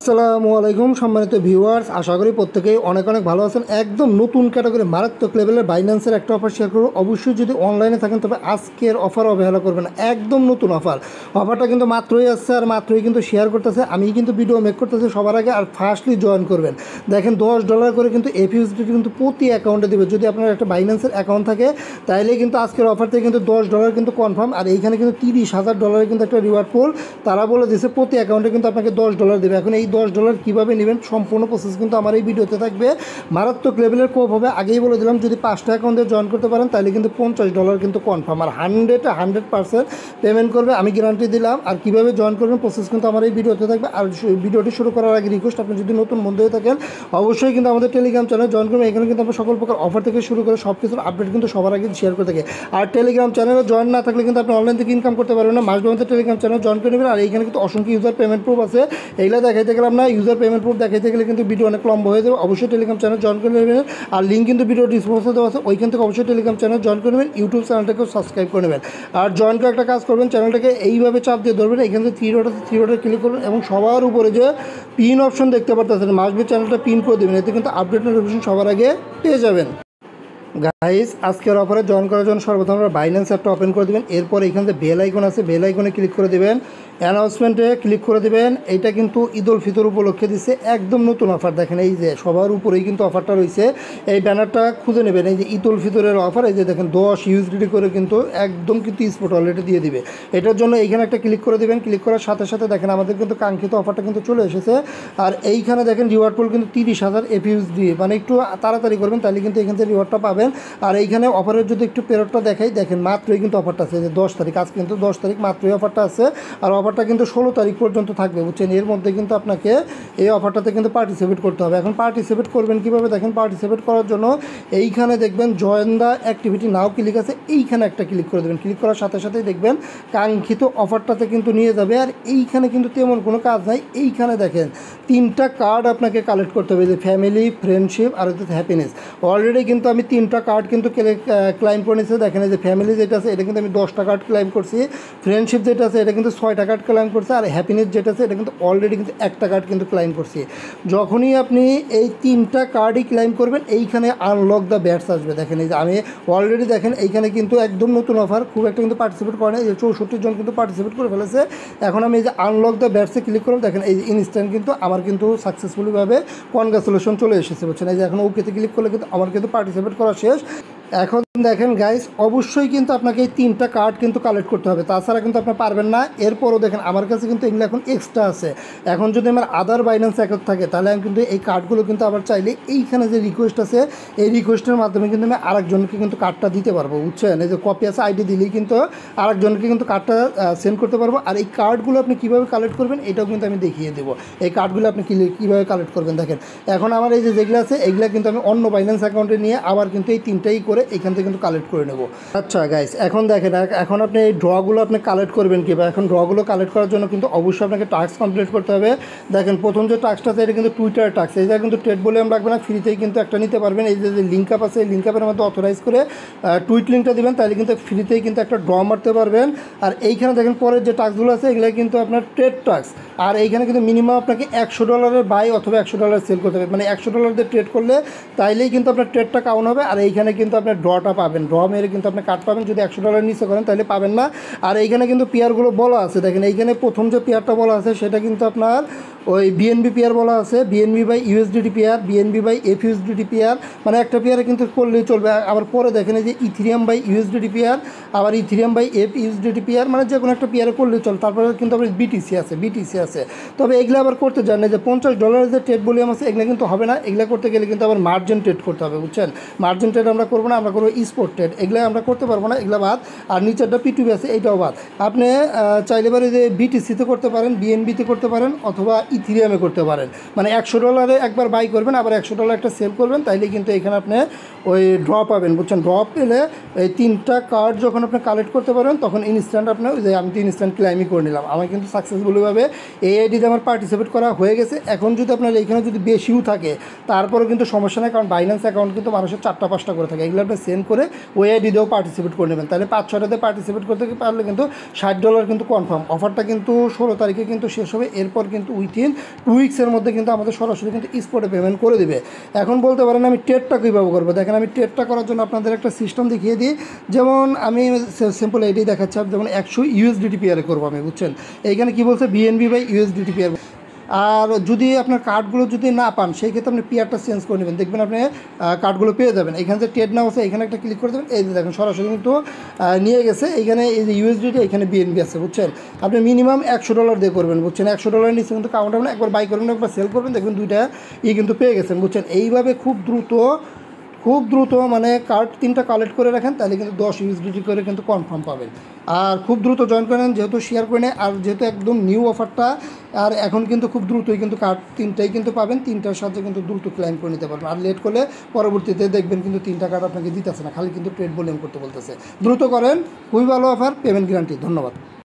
আসসালামু আলাইকুম সম্মানিত ভিউয়ার্স, আশা করি প্রত্যেকেই অনেক ভালো আছেন। একদম নতুন ক্যাটাগরি মারাত্মক লেভেলের বাইন্যান্সের একটা অফার শেয়ার করব। অবশ্যই যদি অনলাইনে থাকেন তবে আজকের অফার অবহেলা করবেন না। একদম নতুন অফারটা কিন্তু মাত্রই আসছে আর মাত্রই কিন্তু শেয়ার করতেছে। আমি কিন্তু ভিডিও মেক করতেছি সবার আগে, আর ফার্স্টলি জয়েন করবেন। দেখেন $10 করে কিন্তু এফইউএসডি কিন্তু প্রতি অ্যাকাউন্টে দেবে। যদি আপনার একটা বাইন্যান্সের অ্যাকাউন্ট থাকে তাইলে কিন্তু আজকের অফার থেকে কিন্তু $10 কিন্তু কনফার্ম। আর এইখানে কিন্তু $30,000 কিন্তু একটা রিওয়ার্ড পুল তারা বলে দিয়েছে, প্রতি অ্যাকাউন্টে কিন্তু আপনাকে $10 দেবে। এখন এই $10 কীভাবে নেবেন সম্পূর্ণ প্রসেস কিন্তু আমার এই ভিডিওতে থাকবে। মারাত্মক লেভেলের কোপ হবে, আগেই বলে দিলাম। যদি 5টা অ্যাকাউন্টে জয়েন করতে পারেন তাহলে কিন্তু $50 কিন্তু কনফার্ম, আর 100% পেমেন্ট করবে, আমি গ্যারান্টি দিলাম। আর কীভাবে জয়েন করবেন প্রসেস কিন্তু আমার এই ভিডিওতে থাকবে। আর ভিডিওটি শুরু করার আগে রিকোয়েস্ট, আপনি যদি নতুন বন্ধু হয়ে থাকেন অবশ্যই কিন্তু আমাদের টেলিগ্রাম চ্যানেল জয়েন করবেন। এখানে কিন্তু আমরা সকল প্রকার অফার থেকে শুরু করে সব কিছুর আপডেট কিন্তু সবার আগে শেয়ার করে থাকি। আর টেলিগ্রাম চ্যানেলে জয়েন না থাকলে কিন্তু আপনি অনলাইন থেকে ইনকাম করতে পারবেন না। মাসবে আমাদের টেলিগ্রাম চ্যানেল জয়েন করে নেবেন। আর এইখানে কিন্তু অসংখ্য ইউজার পেমেন্ট প্রুফ আছে, এইগুলো দেখাইতে গেলাম না। ইউজার পেমেন্ট প্রুফ দেখাইতে গেলে কিন্তু ভিডিও অনেক লম্বা হয়ে যাবে। অবশ্যই টেলিগ্রাম চ্যানেল জয়েন করে নেবেন। আর লিঙ্ক কিন্তু ভিডিও ডিসক্রিপশনে দেওয়া আছে, ওইখান থেকে অবশ্যই টেলিগ্রাম চ্যানেল জয়েন করে নেবেন। ইউটিউব চ্যানেলটাকেও সাবস্ক্রাইব করে নেবেন। আর জয়েন করে একটা কাজ করবেন, চ্যানেলটাকে এইভাবে চাপ দিয়ে ধরবেন। এখান থেকে থ্রি ডটে ক্লিক করবেন এবং সবার উপরে যে পিন অপশন দেখতে পারতেছেন, মাসবে চ্যানেলটা পিন করে দেবেন। এতে কিন্তু আপডেট নোটিফিকেশন সবার আগে পেয়ে যাবেন। গাইস, আজকের অফারে জয়েন করার জন্য সর্বপ্রথম আমরা বাইন্যান্স অ্যাপটা ওপেন করে দেবেন। এরপর এখানে যে বেল আইকন আছে, বেল আইকনে ক্লিক করে দেবেন, অ্যানাউন্সমেন্টে ক্লিক করে দেবেন। এইটা কিন্তু ঈদ উল ফিতর উপলক্ষে দিচ্ছে একদম নতুন অফার। দেখেন এই যে সবার উপরেই কিন্তু অফারটা রয়েছে, এই ব্যানারটা খুঁজে নেবেন। এই যে ঈদ উল ফিতরের অফার, এই যে দেখেন $10 করে কিন্তু একদম কিন্তু স্পট অলরেডি দিয়ে দিবে। এটার জন্য এইখানে একটা ক্লিক করে দেবেন। ক্লিক করার সাথে সাথে দেখেন আমাদের কিন্তু কাঙ্ক্ষিত অফারটা কিন্তু চলে এসেছে। আর এইখানে দেখেন রিওয়ার্ড পুল কিন্তু 30,000 এফইউএসডি, মানে একটু তাড়াতাড়ি করবেন তাহলে কিন্তু এখান থেকে রিওয়ার্ডটা পাবেন। আর এইখানে অফারের যদি একটু পেরিয়ডটা দেখাই, দেখেন মাত্রই কিন্তু অফারটা আছে, যে 10 তারিখ, আজ কিন্তু 10 তারিখ মাত্রই অফারটা আছে। আর অফারটা কিন্তু 16 তারিখ পর্যন্ত থাকবে, বুঝছেন। এর মধ্যে কিন্তু আপনাকে এই অফারটাতে কিন্তু পার্টিসিপেট করতে হবে। এখন পার্টিসিপেট করবেন কীভাবে দেখেন, পার্টিসিপেট করার জন্য এইখানে দেখবেন join the activity now click আছে, এইখানে একটা ক্লিক করে দেবেন। ক্লিক করার সাথে সাথেই দেখবেন কাঙ্ক্ষিত অফারটাতে কিন্তু নিয়ে যাবে। আর এইখানে কিন্তু তেমন কোনো কাজ নাই। এইখানে দেখেন 3টা কার্ড আপনাকে কালেক্ট করতে হবে, যে ফ্যামিলি, ফ্রেন্ডশিপ আর হচ্ছে হ্যাপিনেস। অলরেডি কিন্তু আমি 3টা কার্ড কিন্তু ক্লাইম করে নিয়েছি। দেখেন এই যে ফ্যামিলি যেটা আছে এটা কিন্তু আমি 10টা কার্ড ক্লাইম করছি, ফ্রেন্ডশিপ যেটা আছে এটা কিন্তু 6টা কার্ড ক্লাইম করছে, আর হ্যাপিনেস যেটা আছে এটা কিন্তু অলরেডি কিন্তু 1টা কার্ড কিন্তু ক্লাইম করছি। যখনই আপনি এই 3টা কার্ডই ক্লাইম করবেন এইখানে আনলক দ্য ব্যাটস আসবে। দেখেন এই যে আমি অলরেডি দেখেন এইখানে কিন্তু একদম নতুন অফার, খুব একটা কিন্তু পার্টিসিপেট করে না, এই 64 জন কিন্তু পার্টিসিপেট করে ফেলেছে। এখন আমি এই যে আনলক দ্য ব্যাটসে ক্লিক করব, দেখেন এই যে ইনস্ট্যান্ট কিন্তু আমার কিন্তু সাকসেসফুলিভাবে কনগ্রাচুলেশন চলে এসেছে, বুঝছেন। এই যে এখন ওকেতে ক্লিক করলে কিন্তু আমার কিন্তু পার্টিসিপেট করা শেষ। এখন দেখেন গাইস, অবশ্যই কিন্তু আপনাকে এই 3টা কার্ড কিন্তু কালেক্ট করতে হবে, তাছাড়া কিন্তু আপনি পারবেন না। এরপরও দেখেন আমার কাছে কিন্তু এগুলো এখন এক্সট্রা আছে। এখন যদি আমার আদার বাইন্যান্স অ্যাকাউন্ট থাকে তাহলে আমি কিন্তু এই কার্ডগুলো কিন্তু আবার চাইলে এইখানে যে রিকোয়েস্ট আছে এই রিকোয়েস্টের মাধ্যমে কিন্তু আমি আরেকজনকে কিন্তু কার্ডটা দিতে পারবো, বুঝছেন। এই যে কপি আছে, আইডি দিলেই কিন্তু আরেকজনকে কিন্তু কার্ডটা সেন্ড করতে পারবো। আর এই কার্ডগুলো আপনি কীভাবে কালেক্ট করবেন এটাও কিন্তু আমি দেখিয়ে দেবো। এই কার্ডগুলো আপনি কীভাবে কালেক্ট করবেন দেখেন। এখন আমার এই যেগুলো আছে এগুলো কিন্তু আমি অন্য বাইন্যান্স অ্যাকাউন্টে নিয়ে আবার কিন্তু এই 3টাই করে এখান থেকে কিন্তু কালেক্ট করে নেব। আচ্ছা গাইস, এখন দেখেন এখন আপনি এই ড্রগুলো আপনি কালেক্ট করবেন কীভাবে। এখন ড্রগুলো কালেক্ট করার জন্য কিন্তু অবশ্যই আপনাকে টাস্ক কমপ্লিট করতে হবে। দেখেন প্রথম যে টাস্কটা আছে এটা কিন্তু টুইটার টাস্ক, এইটা কিন্তু ট্রেড ভলিউম রাখবে না, ফ্রিতেই কিন্তু একটা নিতে পারবেন। এই যে লিঙ্ক আপ আছে, এই লিঙ্ক আপের মধ্যে অথরাইজ করে টুইট লিঙ্কটা দেবেন, তাহলে কিন্তু ফ্রিতেই কিন্তু একটা ড্র মারতে পারবেন। আর এইখানে দেখেন পরের যে টাস্কগুলো আছে এগুলো কিন্তু আপনার ট্রেড টাস্ক। আর এইখানে কিন্তু মিনিমাম আপনাকে $100 বাই অথবা $100 সেল করতে হবে, মানে $100 দিয়ে ট্রেড করলে তাইলেই কিন্তু আপনার ট্রেডটা কাউন্ট হবে। আর এইখানে কিন্তু আপনার ড্রটা পাবেন, ড্র মেরে কিন্তু আপনি কার্ড পাবেন। যদি $100 নিচে করেন তাহলে পাবেন না। আর এইখানে কিন্তু পেয়ারগুলো বলা আছে, দেখেন এইখানে প্রথম যে পেয়ারটা বলা আছে সেটা কিন্তু আপনার ওই বিএনবি পেয়ার বলা আছে, BNB by USDT pair, BNB by FUSDT pair, মানে একটা পেয়ারে কিন্তু করলেই চলবে। আবার পরে দেখেন এই যে ইথিরিয়াম বাই ইউএসডিটি পেয়ার, আবার ইথিরিয়াম বাই এফইউএসডিটি পেয়ার, মানে যে কোনো একটা পেয়ারে করলেই চল। তারপরে কিন্তু আবার বিটিসি আছে। তবে এগুলো আবার করতে জানেন যে $50 যে ট্রেড ভলিউম আছে এগুলো কিন্তু হবে না। এগুলো করতে গেলে কিন্তু আবার মার্জিন ট্রেড করতে হবে, বুঝছেন। মার্জিন ট্রেড আমরা করবো না, আমরা করবো স্পট ট্রেড, এগুলো আমরা করতে পারবো না, এগুলো বাদ। আর নিচেরটা পিটুবি আছে এইটাও বাদ। আপনি চাইলে পারে যে বিটিসিতে করতে পারেন, বিএনবিতে করতে পারেন অথবা ইথিরিয়ামে করতে পারেন। মানে $100 একবার বাই করবেন, আবার $100 একটা সেল করবেন, তাইলে কিন্তু এখানে আপনি ওই ড্র পাবেন, বুঝছেন। ড্র পেলে এই 3টা কার্ড যখন আপনি কালেক্ট করতে পারবেন তখন ইনস্ট্যান্ট আপনার ওই যে আমি তো ইনস্ট্যান্ট ক্লাইমই করে নিলাম। আমার কিন্তু সাকসেসফুলিভাবে এই আইডিতে আমার পার্টিসিপেট করা হয়ে গেছে। এখন যদি আপনার এইখানে যদি বেশিও থাকে তারপরেও কিন্তু সমস্যা নেই, কারণ বাইন্যান্স অ্যাকাউন্ট কিন্তু মানুষের 4টা 5টা করে থাকে। এগুলো আপনি সেন্ড করে ওই আইডি দিয়েও পার্টিসিপেট করে নেবেন। তাহলে 5-6টাতে পার্টিসিপেট করতে পারলে কিন্তু $60 কিন্তু কনফার্ম। অফারটা কিন্তু 16 তারিখে কিন্তু শেষ হবে। এরপর কিন্তু উইথিন 2 উইক্সের মধ্যে কিন্তু আমাদের সরাসরি কিন্তু স্পটে পেমেন্ট করে দিবে। এখন বলতে পারেন আমি ট্রেডটা কীভাবে করবো, দেখেন আমি ট্রেডটা করার জন্য আপনাদের একটা সিস্টেম দেখিয়ে দিই। যেমন আমি সিম্পল এইটাই দেখাচ্ছি, যেমন 100 USDT পেয়ারে করবো আমি, বুঝছেন। এইখানে কি বলছে BNB/USDT পেয়ার। আর যদি আপনার কার্ডগুলো যদি না পান সেই ক্ষেত্রে আপনি পেয়ারটা চেঞ্জ করে নেবেন, দেখবেন আপনি কার্ডগুলো পেয়ে যাবেন। এখানে যে ট্রেড নাও আছে এখানে একটা ক্লিক করে দেবেন, এই যে দেখেন সরাসরি কিন্তু নিয়ে গেছে। এইখানে এই যে USDT, এখানে BNB আছে, বুঝছেন। আপনি মিনিমাম $100 দিয়ে করবেন, বুঝছেন। $100 নিচে কিন্তু কাউন্ট হবে না। একবার বাই করবেন, একবার সেল করবেন, দেখবেন দুইটা কিন্তু পেয়ে গেছেন, বুঝছেন। এইভাবে খুব দ্রুত মানে কার্ড 3টা কালেক্ট করে রাখেন, তাহলে কিন্তু 10 USDT করে কিন্তু কনফার্ম পাবেন। আর খুব দ্রুত জয়েন করেন, যেহেতু শেয়ার করে নেয়, আর যেহেতু একদম নিউ অফারটা, আর এখন কিন্তু খুব দ্রুতই কিন্তু কার্ড 3টাই কিন্তু পাবেন। 3টার সাথে কিন্তু দ্রুত ক্লাইম করে নিতে পারবেন। আর লেট করলে পরবর্তীতে দেখবেন কিন্তু 3টা কার্ড আপনাকে দিতেছে না, খালি কিন্তু ট্রেড ভলিউম করতে বলতেছে। দ্রুত করেন, খুবই ভালো অফার, পেমেন্ট গ্যারান্টি। ধন্যবাদ।